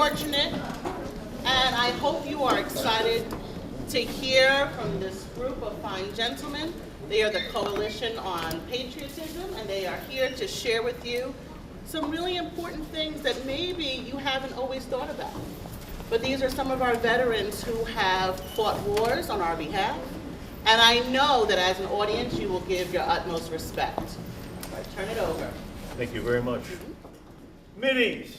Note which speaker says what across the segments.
Speaker 1: fortunate, and I hope you are excited to hear from this group of fine gentlemen. They are the Coalition on Patriotism, and they are here to share with you some really important things that maybe you haven't always thought about. But these are some of our veterans who have fought wars on our behalf, and I know that as an audience you will give your utmost respect. I turn it over.
Speaker 2: Thank you very much. Middies,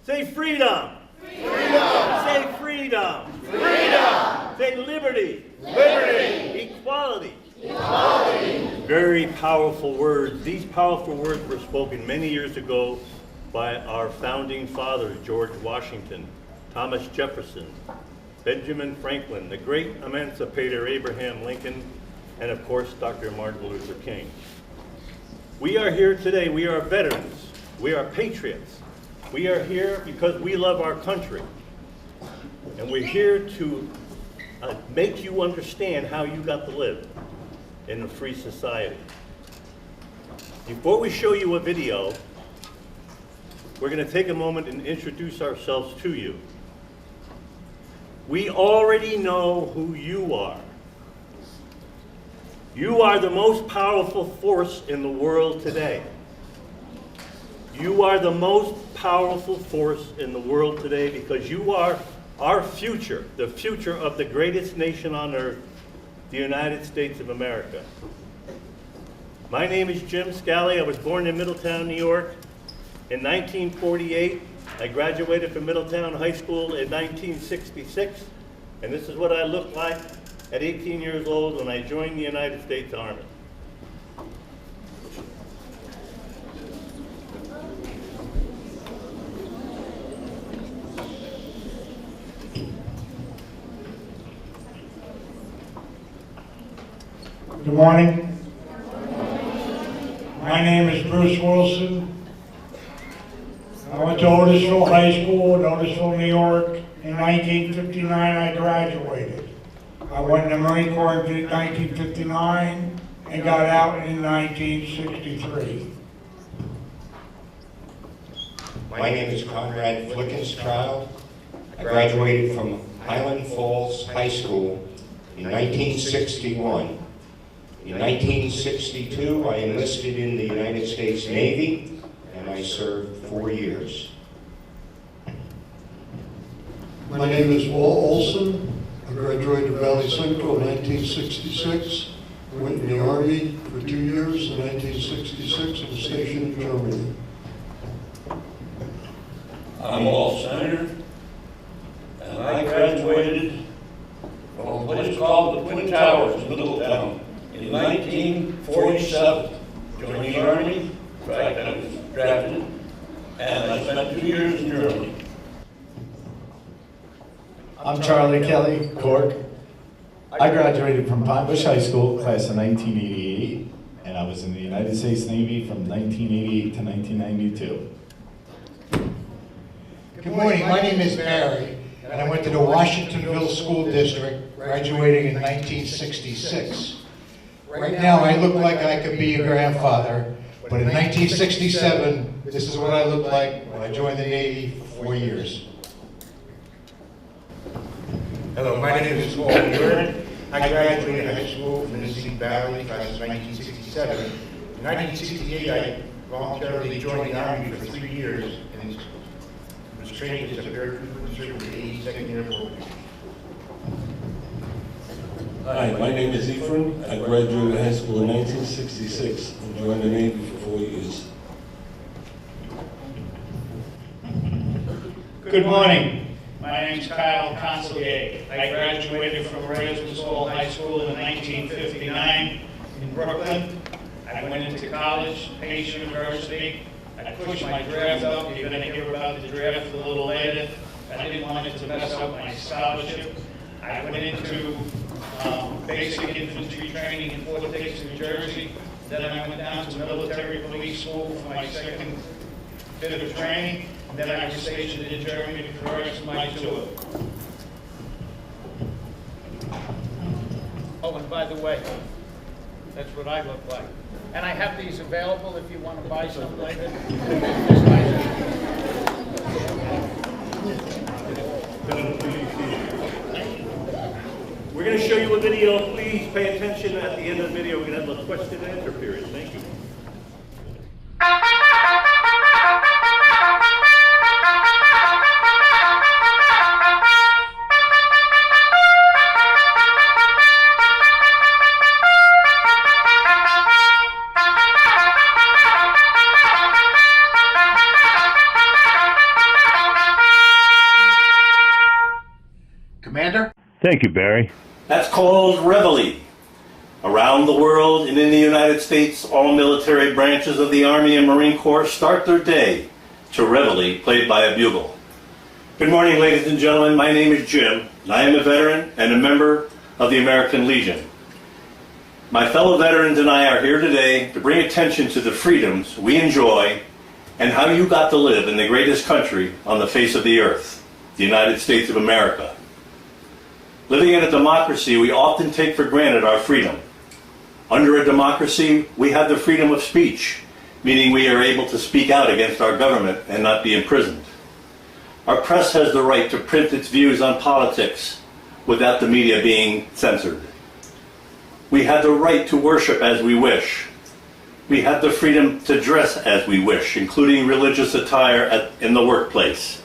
Speaker 2: say freedom. Freedom. Say freedom. Freedom. Say liberty. Liberty. Equality. Equality. Very powerful words. These powerful words were spoken many years ago by our founding fathers, George Washington, Thomas Jefferson, Benjamin Franklin, the great emancipator Abraham Lincoln, and of course, Dr. Martin Luther King. We are here today. We are veterans. We are patriots. We are here because we love our country. And we're here to make you understand how you got to live in a free society. Before we show you a video, we're going to take a moment and introduce ourselves to you. We already know who you are. You are the most powerful force in the world today. You are the most powerful force in the world today because you are our future, the future of the greatest nation on earth, the United States of America. My name is Jim Scally. I was born in Middletown, New York in 1948. I graduated from Middletown High School in 1966, and this is what I looked like at 18 years old when I joined the United States Army.
Speaker 3: Good morning. My name is Bruce Wilson. I went to Otisville High School in Otisville, New York. In 1959, I graduated. I went in the Marine Corps in 1959 and got out in 1963.
Speaker 4: My name is Conrad Flickenstrild. I graduated from Highland Falls High School in 1961. In 1962, I enlisted in the United States Navy, and I served 4 years.
Speaker 5: My name is Walt Olson. I graduated Valley Central in 1966. I went in the Army for 2 years in 1966 and was stationed in Germany.
Speaker 6: I'm Walt Senator, and I graduated from a place called the Twin Towers in Middletown in 1947. Joined the Army, in fact I was drafted, and I spent 2 years in Germany.
Speaker 7: I'm Charlie Kelly, Cork. I graduated from Pine Bush High School, class of 1988, and I was in the United States Navy from 1988 to 1992.
Speaker 3: Good morning, my name is Barry, and I went to the Washingtonville School District, graduating in 1966. Right now, I look like I could be a grandfather, but in 1967, this is what I looked like when I joined the Navy for 4 years.
Speaker 8: Hello, my name is Paul Muir. I graduated high school from Mississippi Valley, class of 1967. In 1968, I voluntarily joined the Army for 3 years and was trained as a paratrooper and served with the 82nd Airborne.
Speaker 6: Hi, my name is Ephraim. I graduated high school in 1966 and joined the Navy for 4 years.
Speaker 3: Good morning. My name's Kyle Consigliere. I graduated from Raisensville High School in 1959 in Brooklyn. I went into college, Pace University. I pushed my draft up. You're going to hear about the draft a little later. I didn't want it to mess up my scholarship. I went into basic infantry training in Fort Dix, New Jersey. Then I went down to military police school for my second bit of training. Then I was stationed in Germany for the rest of my tour. Oh, and by the way, that's what I look like. And I have these available if you want to buy some later.
Speaker 2: going to show you a video. Please pay attention. At the end of the video, we're going to have a question and answer period. Thank you.
Speaker 8: Commander?
Speaker 2: Thank you, Barry.
Speaker 9: That's called reveille. Around the world and in the United States, all military branches of the Army and Marine Corps start their day to reveille played by a bugle. Good morning, ladies and gentlemen. My name is Jim, and I am a veteran and a member of the American Legion. My fellow veterans and I are here today to bring attention to the freedoms we enjoy and how you got to live in the greatest country on the face of the earth, the United States of America. Living in a democracy, we often take for granted our freedom. Under a democracy, we have the freedom of speech, meaning we are able to speak out against our government and not be imprisoned. Our press has the right to print its views on politics without the media being censored. We have the right to worship as we wish. We have the freedom to dress as we wish, including religious attire in the workplace.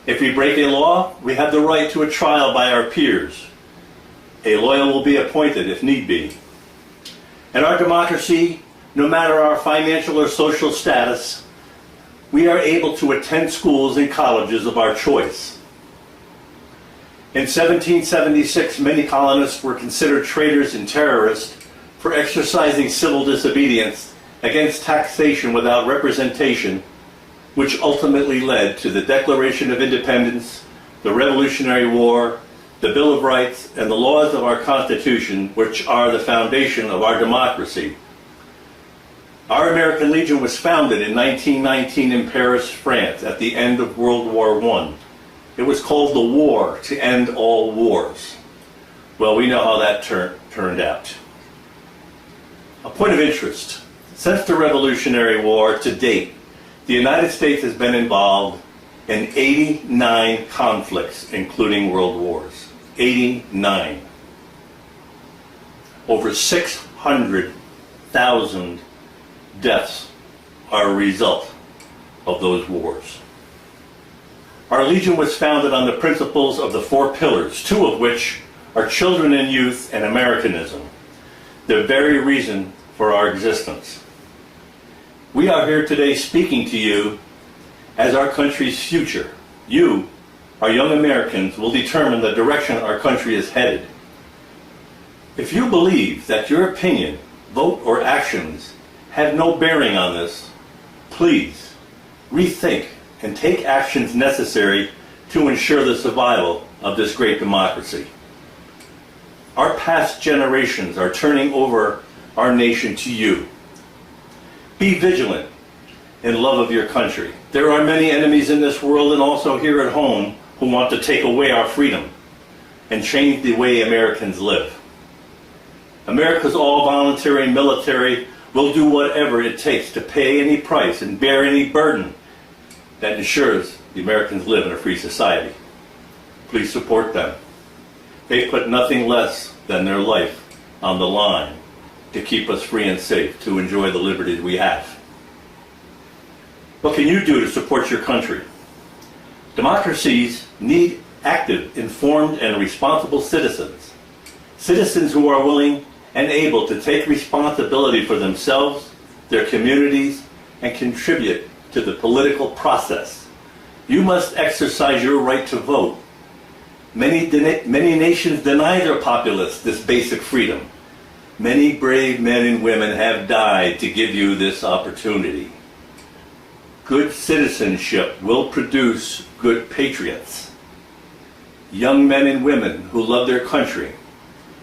Speaker 9: If we break a law, we have the right to a trial by our peers. A lawyer will be appointed if need be. In our democracy, no matter our financial or social status, we are able to attend schools and colleges of our choice. In 1776, many colonists were considered traitors and terrorists for exercising civil disobedience against taxation without representation, which ultimately led to the Declaration of Independence, the Revolutionary War, the Bill of Rights, and the laws of our Constitution, which are the foundation of our democracy. Our American Legion was founded in 1919 in Paris, France, at the end of World War I. It was called the War to End All Wars. Well, we know how that turned out. A point of interest. Since the Revolutionary War to date, the United States has been involved in 89 conflicts, including world wars. 89. Over 600,000 deaths are a result of those wars. Our Legion was founded on the principles of the four pillars, two of which are children and youth and Americanism, the very reason for our existence. We are here today speaking to you as our country's future. You, our young Americans, will determine the direction our country is headed. If you believe that your opinion, vote, or actions have no bearing on this, please rethink and take actions necessary to ensure the survival of this great democracy. Our past generations are turning over our nation to you. Be vigilant in love of your country. There are many enemies in this world and also here at home who want to take away our freedom and change the way Americans live. America's all-voluntary military will do whatever it takes to pay any price and bear any burden that ensures the Americans live in a free society. Please support them. They put nothing less than their life on the line to keep us free and safe, to enjoy the liberties we have. What can you do to support your country? Democracies need active, informed, and responsible citizens. Citizens who are willing and able to take responsibility for themselves, their communities, and contribute to the political process. You must exercise your right to vote. Many nations deny their populace this basic freedom. Many brave men and women have died to give you this opportunity. Good citizenship will produce good patriots. Young men and women who love their country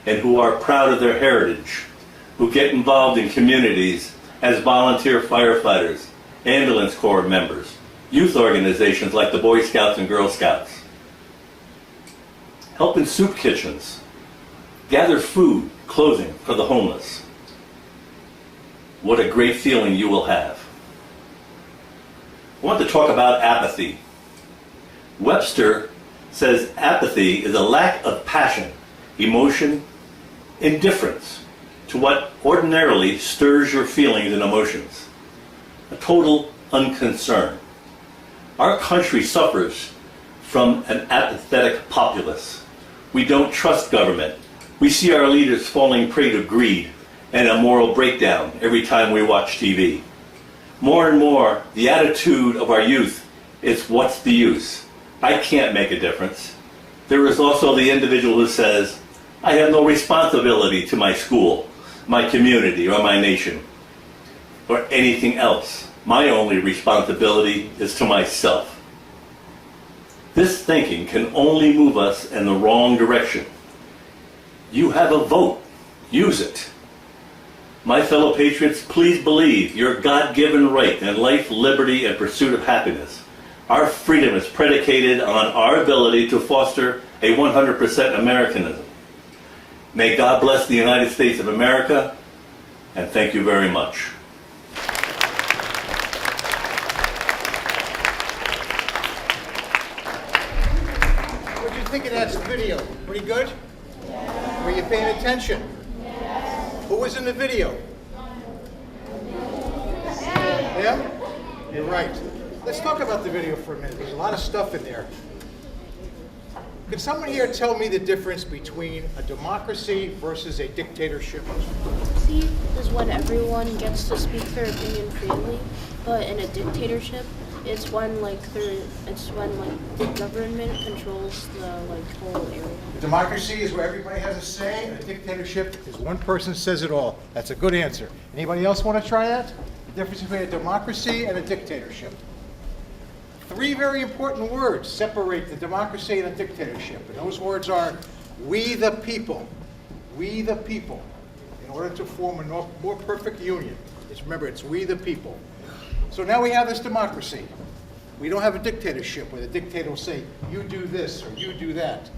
Speaker 9: and who are proud of their heritage, who get involved in communities as volunteer firefighters, ambulance corps members, youth organizations like the Boy Scouts and Girl Scouts. Help in soup kitchens. Gather food, clothing for the homeless. What a great feeling you will have. I want to talk about apathy. Webster says apathy is a lack of passion emotion, indifference to what ordinarily stirs your feelings and emotions, a total unconcern. Our country suffers from an apathetic populace. We don't trust government. We see our leaders falling prey to greed and a moral breakdown every time we watch TV. More and more, the attitude of our youth is, what's the use? I can't make a difference. There is also the individual who says, I have no responsibility to my school, my community, or my nation, or anything else. My only responsibility is to myself. This thinking can only move us in the wrong direction. You have a vote. Use it. My fellow patriots, please believe your God-given right in life, liberty, and pursuit of happiness. Our freedom is predicated on our ability to foster a 100% Americanism. May God bless the United States of America, and thank you very much.
Speaker 8: What did you think of that video? Pretty good? Yes. Were you paying attention? Yes. Who was in the video? Yeah? You're right. Let's talk about the video for a minute. There's a lot of stuff in there. Can someone here tell me the difference between a democracy versus a dictatorship?
Speaker 10: Democracy is when everyone gets to speak their opinion freely, but in a dictatorship, it's when the government controls the whole area.
Speaker 8: Democracy is where everybody has a say, and a dictatorship is one person says it all. That's a good answer. Anybody else want to try that? The difference between a democracy and a dictatorship. 3 very important words separate the democracy and a dictatorship. And those words are, we the people. We the people. In order to form a more perfect union. Remember, it's we the people. So now we have this democracy. We don't have a dictatorship where the dictator will say, you do this or you do that.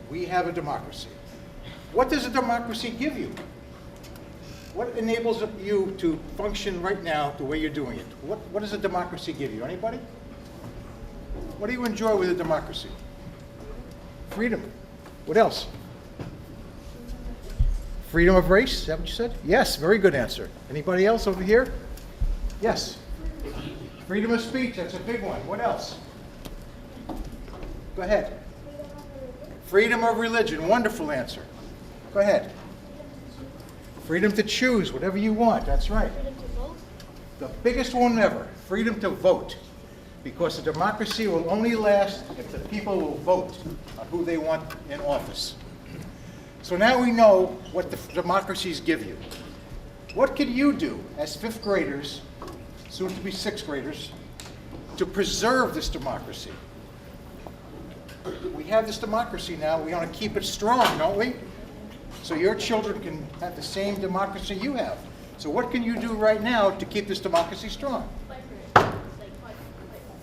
Speaker 8: We have a democracy. What does a democracy give you? What enables you to function right now the way you're doing it? What does a democracy give you? Anybody? What do you enjoy with a democracy? Freedom. What else? Freedom of race, is that what you said? Yes, very good answer. Anybody else over here? Yes. Freedom of speech, that's a big one. What else? Go ahead. Freedom of religion, wonderful answer. Go ahead. Freedom to choose whatever you want, that's right.
Speaker 10: Freedom to vote?
Speaker 8: The biggest one ever, freedom to vote. Because the democracy will only last if the people will vote on who they want in office. So now we know what the democracies give you. What can you do as 5th graders, soon to be 6th graders, to preserve this democracy? We have this democracy now, we want to keep it strong, don't we? So your children can have the same democracy you have. So what can you do right now to keep this democracy strong?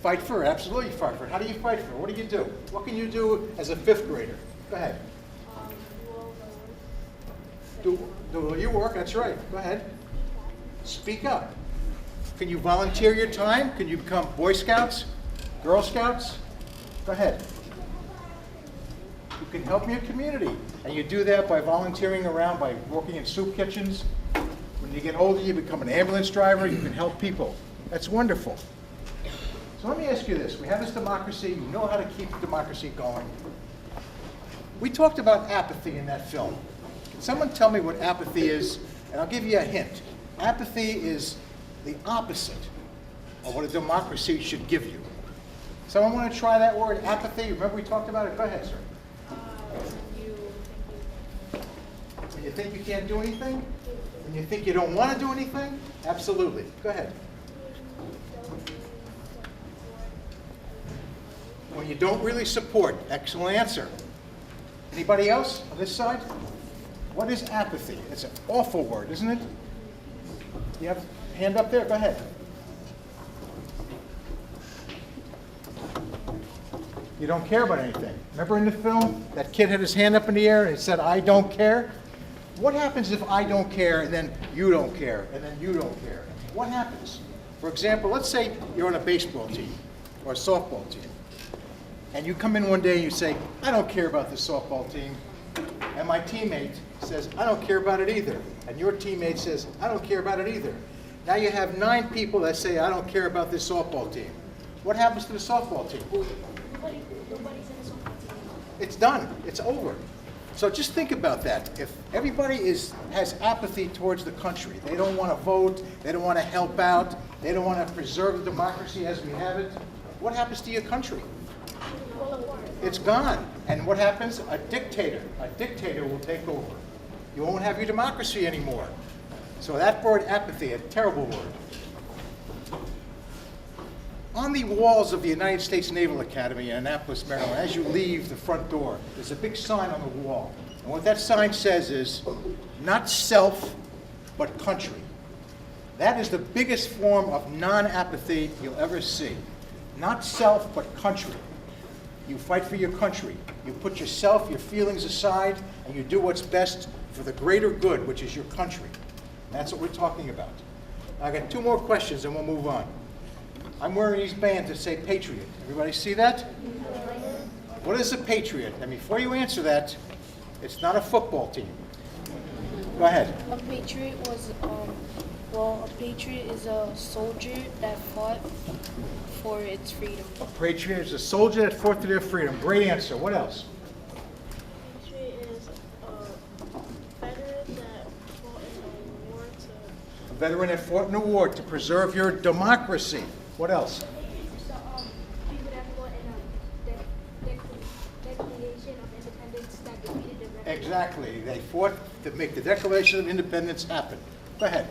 Speaker 8: Fight for it, absolutely fight for it. How do you fight for it? What do you do? What can you do as a 5th grader? Go ahead. Do your work, that's right. Go ahead. Speak up. Can you volunteer your time? Can you become Boy Scouts? Girl Scouts? Go ahead. You can help your community. And you do that by volunteering around, by working in soup kitchens. When you get older, you become an ambulance driver. You can help people. That's wonderful. So let me ask you this. We have this democracy. You know how to keep democracy going. We talked about apathy in that film. Can someone tell me what apathy is? And I'll give you a hint. Apathy is the opposite of what a democracy should give you. Someone want to try that word, apathy? Remember we talked about it? Go ahead, sir. When you think you can't do anything? When you think you don't want to do anything? Absolutely. Go ahead. When you don't really support. Excellent answer. Anybody else on this side? What is apathy? It's an awful word, isn't it? You have a hand up there? Go ahead. You don't care about anything. Remember in the film, that kid had his hand up in the air and it said, I don't care? What happens if I don't care and then you don't care and then you don't care? What happens? For example, let's say you're on a baseball team or a softball team. And you come in one day and you say, I don't care about this softball team. and my teammate says, I don't care about it either, and your teammate says, I don't care about it either. Now you have 9 people that say, I don't care about this softball team. What happens to the softball team?
Speaker 10: Nobody's in the softball team.
Speaker 8: It's done. It's over. So just think about that. If everybody has apathy towards the country, they don't want to vote, they don't want to help out, they don't want to preserve the democracy as we have it, what happens to your country? It's gone. And what happens? A dictator will take over. You won't have your democracy anymore. So that word apathy, a terrible word. On the walls of the United States Naval Academy in Annapolis, Maryland, as you leave the front door, there's a big sign on the wall. And what that sign says is, not self, but country. That is the biggest form of non-apathy you'll ever see. Not self, but country. You fight for your country. You put yourself, your feelings aside, and you do what's best for the greater good, which is your country. And that's what we're talking about. I got 2 more questions and we'll move on. I'm wearing these bands that say Patriot. Everybody see that? What is a Patriot? And before you answer that, it's not a football team. Go ahead.
Speaker 10: A patriot was, a patriot is a soldier that fought for its freedom.
Speaker 8: A patriot is a soldier that fought for their freedom. Great answer. What else?
Speaker 10: Patriot is a veteran that fought in a war to...
Speaker 8: A veteran that fought in a war to preserve your democracy. What else?
Speaker 10: People that fought in a Declaration of Independence that defeated the rebels.
Speaker 8: Exactly. They fought to make the Declaration of Independence happen. Go ahead.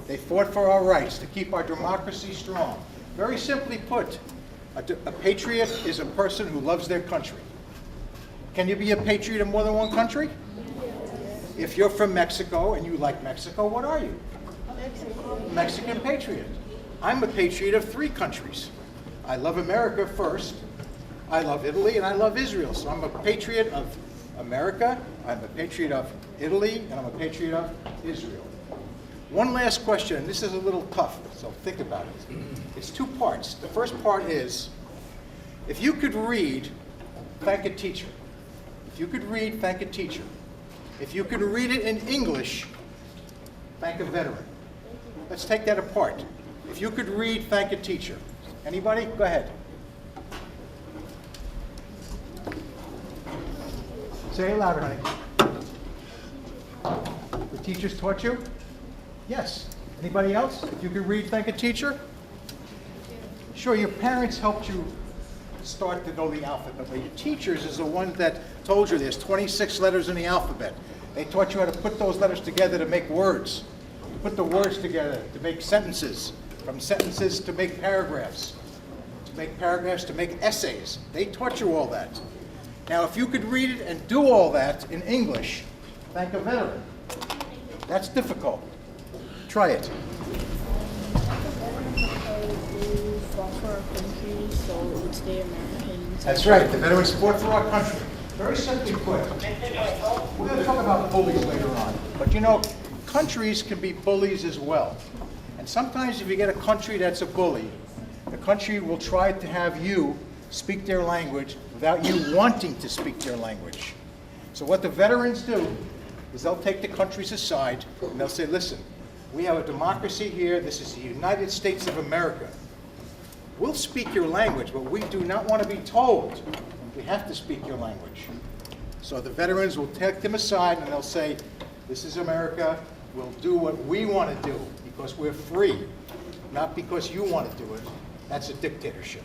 Speaker 8: They fought for our rights, to keep our democracy strong. Very simply put, a patriot is a person who loves their country. Can you be a patriot in more than one country? If you're from Mexico and you like Mexico, what are you? Mexican patriot. I'm a patriot of 3 countries. I love America first, I love Italy, and I love Israel. So I'm a patriot of America, I'm a patriot of Italy, and I'm a patriot of Israel. One last question, and this is a little tough, so think about it. It's 2 parts. The first part is, if you could read, thank a teacher. If you could read, thank a teacher. If you could read it in English, thank a veteran. Let's take that apart. If you could read, thank a teacher. Anybody? Go ahead. Say it louder, honey. The teachers taught you? Yes. Anybody else? If you could read, thank a teacher? Sure, your parents helped you start to know the alphabet, but your teachers is the one that told you there's 26 letters in the alphabet. They taught you how to put those letters together to make words, to put the words together to make sentences, from sentences to make paragraphs, to make essays. They taught you all that. Now, if you could read it and do all that in English, thank a veteran. That's difficult. Try it.
Speaker 10: Fought for our country, so it's the Americans.
Speaker 8: That's right. The veterans fought for our country. Very simply put. We're going to talk about bullies later on. But you know, countries can be bullies as well. And sometimes if you get a country that's a bully, the country will try to have you speak their language without you wanting to speak their language. So what the veterans do is they'll take the countries aside and they'll say, listen, we have a democracy here. This is the United States of America. We'll speak your language, but we do not want to be told we have to speak your language. So the veterans will take them aside and they'll say, this is America. We'll do what we want to do because we're free, not because you want to do it. That's a dictatorship.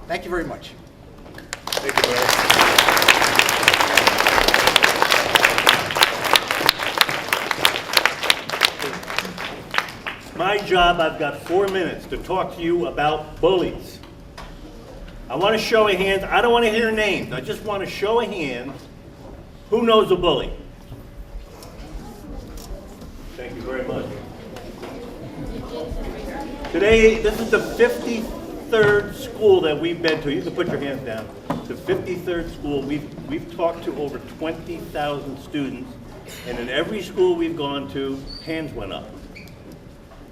Speaker 8: Thank you very much.
Speaker 2: Thank you, Larry. My job, I've got 4 minutes to talk to you about bullies. I want to show of hands. I don't want to hear names. I just want to show of hands. Who knows a bully? Thank you very much. Today, this is the 53rd school that we've been to. You can put your hands down. The 53rd school. We've talked to over 20,000 students, and in every school we've gone to, hands went up.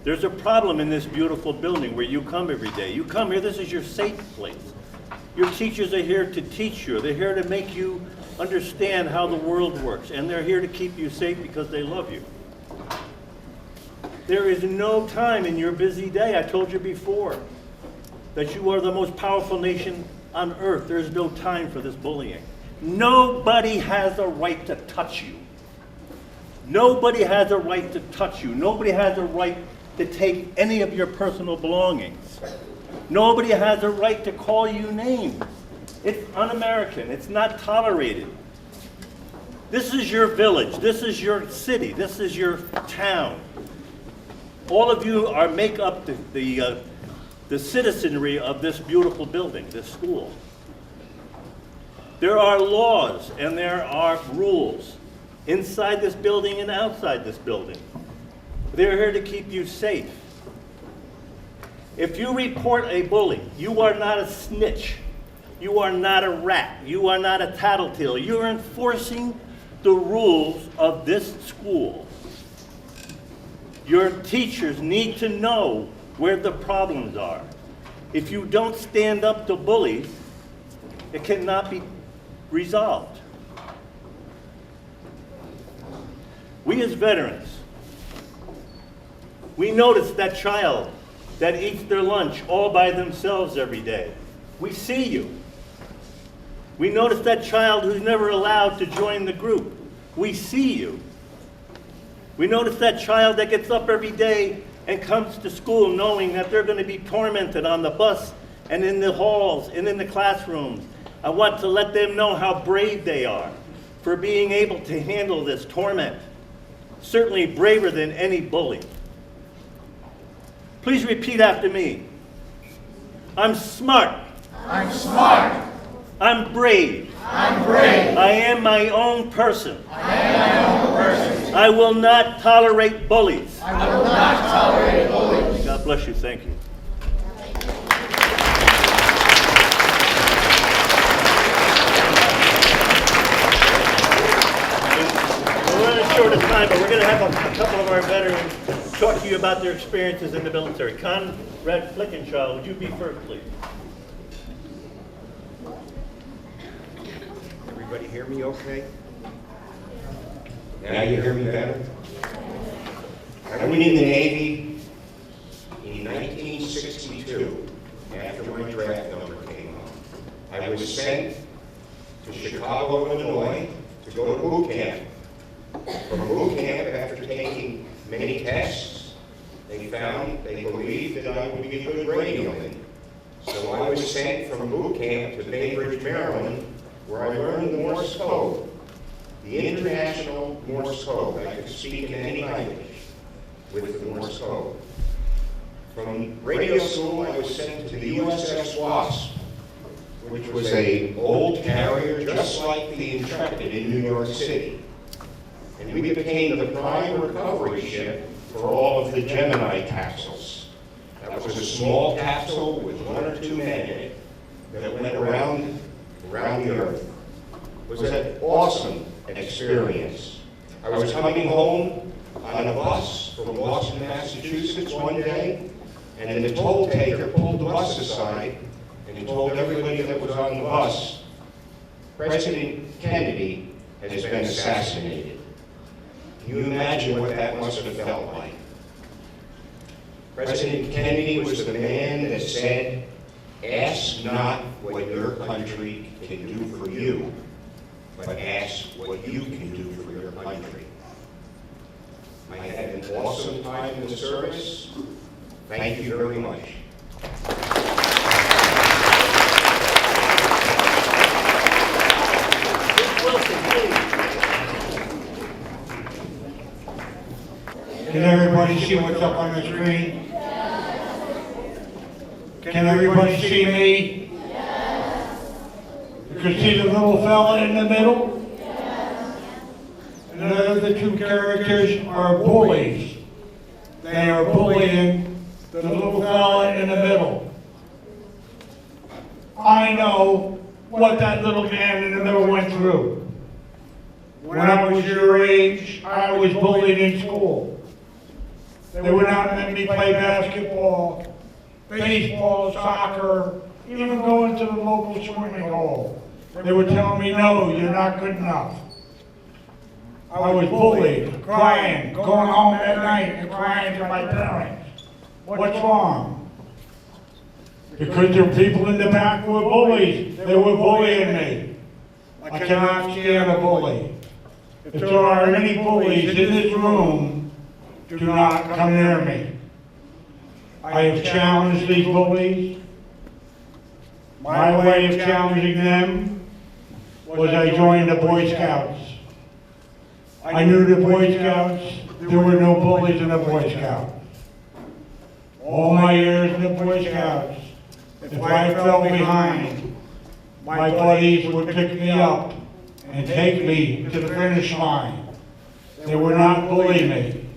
Speaker 2: There's a problem in this beautiful building where you come every day. You come here, this is your safe place. Your teachers are here to teach you. They're here to make you understand how the world works, and they're here to keep you safe because they love you. There is no time in your busy day, I told you before, that you are the most powerful nation on earth. There is no time for this bullying. Nobody has a right to touch you. Nobody has a right to touch you. Nobody has a right to take any of your personal belongings. Nobody has a right to call you names. It's un-American. It's not tolerated. This is your village. This is your city. This is your town. All of you make up the citizenry of this beautiful building, this school. There are laws and there are rules inside this building and outside this building. They're here to keep you safe. If you report a bully, you are not a snitch. You are not a rat. You are not a tattletale. You are enforcing the rules of this school. Your teachers need to know where the problems are. If you don't stand up to bullies, it cannot be resolved. We as veterans, we notice that child that eats their lunch all by themselves every day. We see you. We notice that child who's never allowed to join the group. We see you. We notice that child that gets up every day and comes to school knowing that they're going to be tormented on the bus and in the halls and in the classrooms. I want to let them know how brave they are for being able to handle this torment. Certainly braver than any bully. Please repeat after me. I'm smart.
Speaker 11: I'm smart.
Speaker 2: I'm brave.
Speaker 11: I'm brave.
Speaker 2: I am my own person.
Speaker 11: I am my own person.
Speaker 2: I will not tolerate bullies.
Speaker 11: I will not tolerate bullies.
Speaker 2: God bless you. Thank you. We're running short of time, but we're going to have a couple of our veterans talk to you about their experiences in the military. Conrad Flickenchild, would you be first, please?
Speaker 4: Everybody hear me okay? Now you hear me better? I went in the Navy in 1962 after my draft number came up. I was sent to Chicago, Illinois to go to boot camp. From boot camp, after taking many tests, they believed that I would be a good radioman. So I was sent from boot camp to Bainbridge, Maryland, where I learned the Morse code, the international Morse code. I could speak in any language with the Morse code. From radio school, I was sent to the USS Wasp, which was an old carrier just like the Intrepid in New York City. And we became the prime recovery ship for all of the Gemini capsules. That was a small capsule with 1 or 2 men in it that went around the Earth. It was an awesome experience. I was coming home on a bus from Boston, Massachusetts one day, and then the toll taker pulled the bus aside and he told everybody that was on the bus, President Kennedy has been assassinated. Can you imagine what that must have felt like? President Kennedy was the man that said, ask not what your country can do for you, but ask what you can do for your country. I had an awesome time in the service. Thank you very much.
Speaker 11: Can everybody see what's up on the screen? Can everybody see me? You can see the little fella in the middle? And the other 2 characters are bullies. They are bullying the little fella in the middle. I know what that little man in the middle went through. When I was your age, I was bullied in school. They would not let me play basketball, baseball, soccer, even going to the local swimming hole. They were telling me, no, you're not good enough. I was bullied, crying, going home at night and crying to my parents. What's wrong? Because there were people in the back who were bullies. They were bullying me. I cannot stand a bully. If there are any bullies in this room, do not come near me. I have challenged these bullies. My way of challenging them was I joined the Boy Scouts. I knew the Boy Scouts, there were no bullies in the Boy Scouts. All my years in the Boy Scouts, if I fell behind, my buddies would pick me up and take me to the finish line. They would not bully me.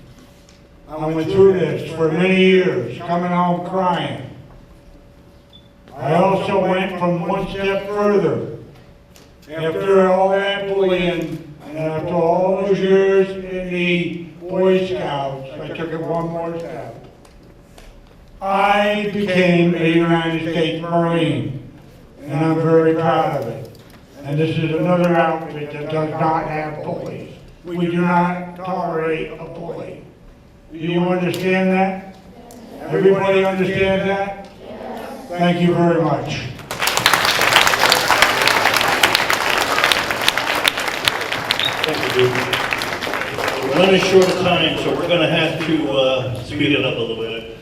Speaker 11: I went through this for many years, coming home crying. I also went from one step further. After all that bullying, and after all those years in the Boy Scouts, I took it one more step. I became a United States Marine, and I'm very proud of it. And this is another outfit that does not have bullies. We do not tolerate a bully. Do you understand that? Everybody understand that? Thank you very much.
Speaker 2: Thank you, Duke. We're running short of time, so we're going to have to speed it up a little bit.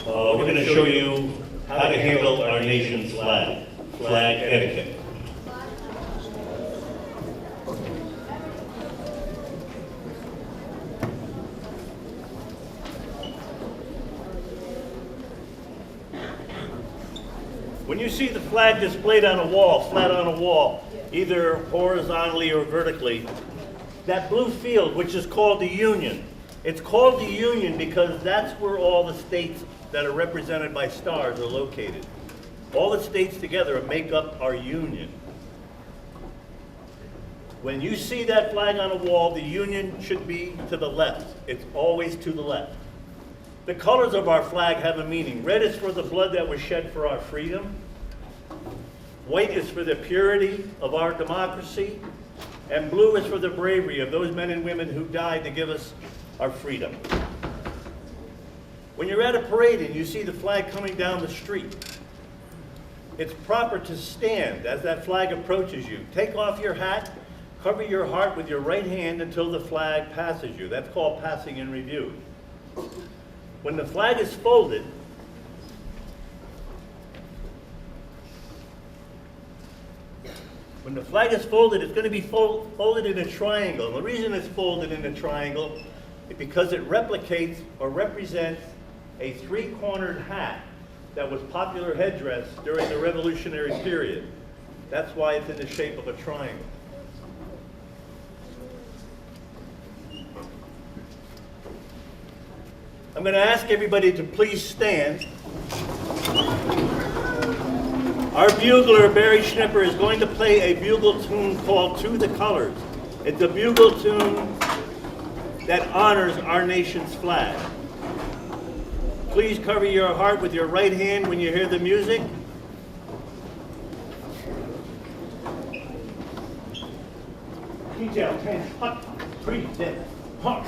Speaker 2: We're going to show you how to handle our nation's flag etiquette. When you see the flag displayed on a wall, flat on a wall, either horizontally or vertically, that blue field, which is called the Union, it's called the Union because that's where all the states that are represented by stars are located. All the states together make up our Union. When you see that flag on a wall, the Union should be to the left. It's always to the left. The colors of our flag have a meaning. Red is for the blood that was shed for our freedom. White is for the purity of our democracy. And blue is for the bravery of those men and women who died to give us our freedom. When you're at a parade and you see the flag coming down the street, it's proper to stand as that flag approaches you. Take off your hat, cover your heart with your right hand until the flag passes you. That's called passing in review. When the flag is folded, it's going to be folded in a triangle. And the reason it's folded in a triangle is because it replicates or represents a three-cornered hat that was popular headdress during the Revolutionary period. That's why it's in the shape of a triangle. I'm going to ask everybody to please stand. Our bugler, Barry Schnipper, is going to play a bugle tune called To the Colors. It's a bugle tune that honors our nation's flag. Please cover your heart with your right hand when you hear the music. Detail 10, hot, 3, 10, hot.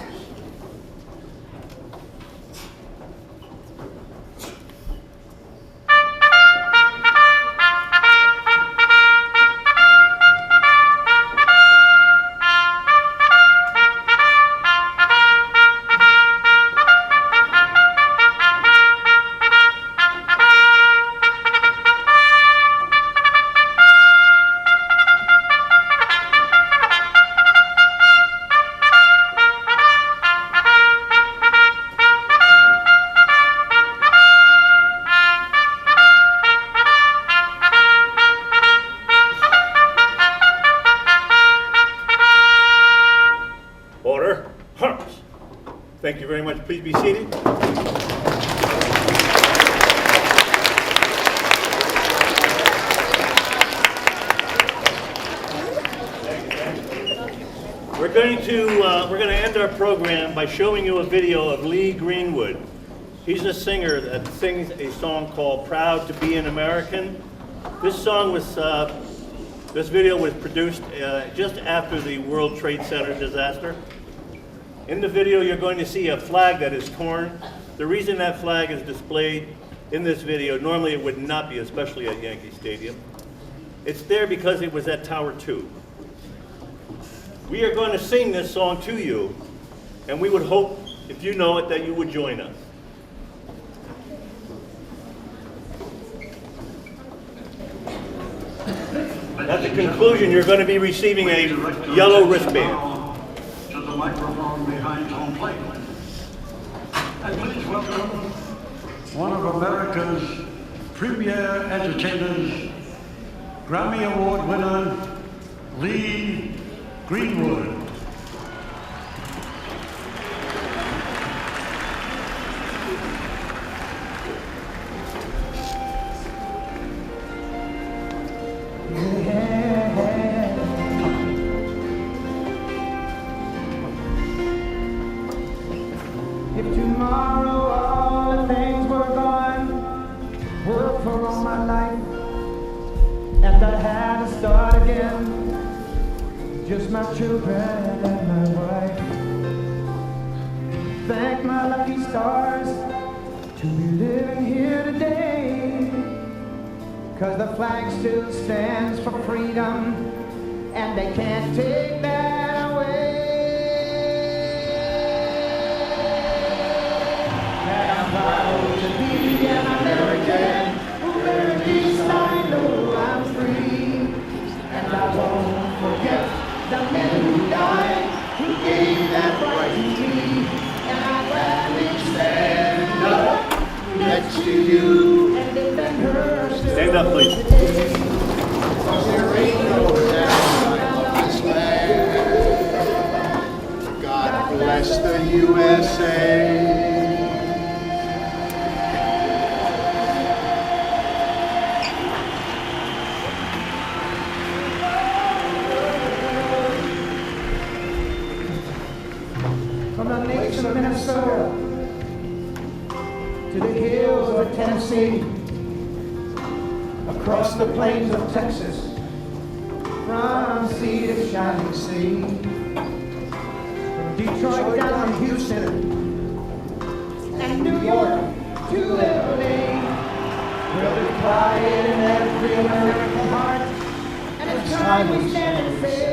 Speaker 2: Thank you very much. Please be seated. We're going to end our program by showing you a video of Lee Greenwood. He's a singer that sings a song called Proud to Be an American. This video was produced just after the World Trade Center disaster. In the video, you're going to see a flag that is torn. The reason that flag is displayed in this video, normally it would not be, especially at Yankee Stadium. It's there because it was at Tower 2. We are going to sing this song to you, and we would hope, if you know it, that you would join us. At the conclusion, you're going to be receiving a yellow wristband.
Speaker 12: To the microphone behind home plate. And please welcome one of America's premier entertainers, Grammy Award winner, Lee Greenwood.
Speaker 13: If tomorrow all the things were gone, work for all my life, and I had to start again, just my children and my wife. Thank my lucky stars to be living here today, 'cause the flag still stands for freedom, and they can't take that away. Proud to be an American, where at least I know I'm free, and I won't forget the men who died, who gave that right to me, and I gladly stand up next to you and defend her still.
Speaker 2: Stand up, please.
Speaker 13: Today, 'cause there ain't no doubt on this land. God bless the USA. From the lakes of Minnesota to the hills of Tennessee, across the plains of Texas, from sea to shining sea, from Detroit down to Houston and New York to LA, we'll be quiet in every American heart, and it's time we stand and say,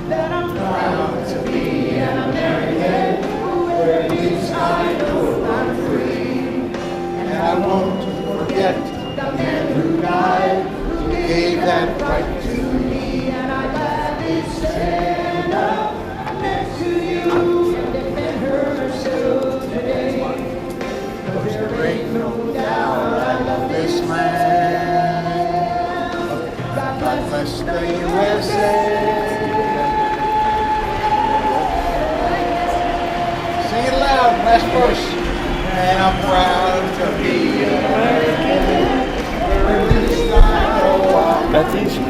Speaker 13: that I'm proud to be an American, where at least I know I'm free, and I won't forget the men who died, who gave that right to me, and I gladly stand up next to you and defend her still today, 'cause there ain't no doubt I love this land. God bless the USA. Sing it loud, last verse. And I'm proud to be American, where at least I know I'm free.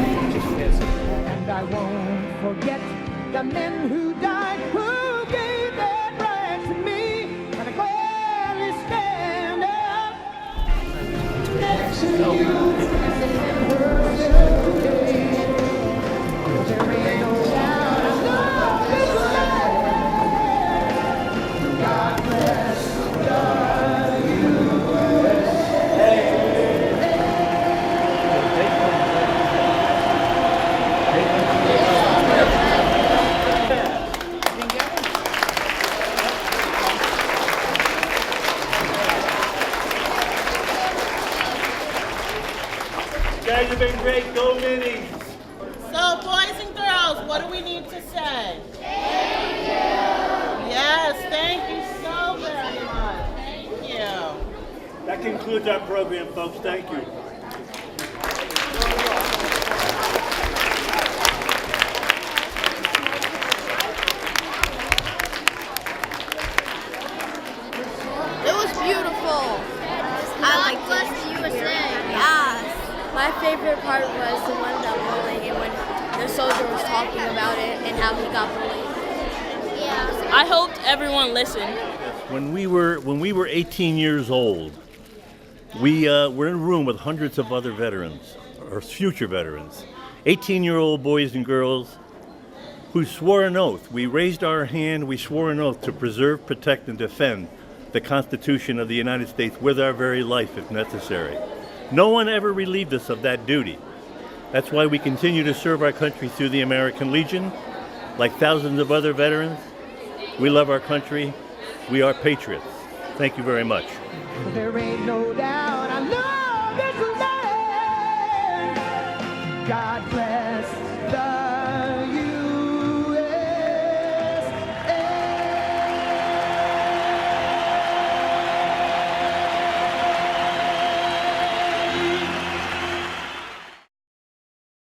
Speaker 13: And I won't forget the men who died, who gave that right to me, and I gladly stand up next to you and defend her still today. There ain't no doubt I love this land. God bless the USA.
Speaker 2: Guys, you've been great. Go Minis.
Speaker 1: So, boys and girls, what do we need to say? Thank you. Yes, thank you so very much. Thank you.
Speaker 2: That concludes our program, folks. Thank you.
Speaker 10: It was beautiful. I like the USA. Yes. My favorite part was the one about bullying and when the soldier was talking about it and how he got bullied. Yeah.
Speaker 14: I hoped everyone listened.
Speaker 2: Yes. When we were 18 years old, we were in a room with hundreds of other veterans, or future veterans, 18-year-old boys and girls who swore an oath. We raised our hand, we swore an oath to preserve, protect, and defend the Constitution of the United States with our very life if necessary. No one ever relieved us of that duty. That's why we continue to serve our country through the American Legion. Like thousands of other veterans, we love our country. We are patriots. Thank you very much.
Speaker 13: There ain't no doubt.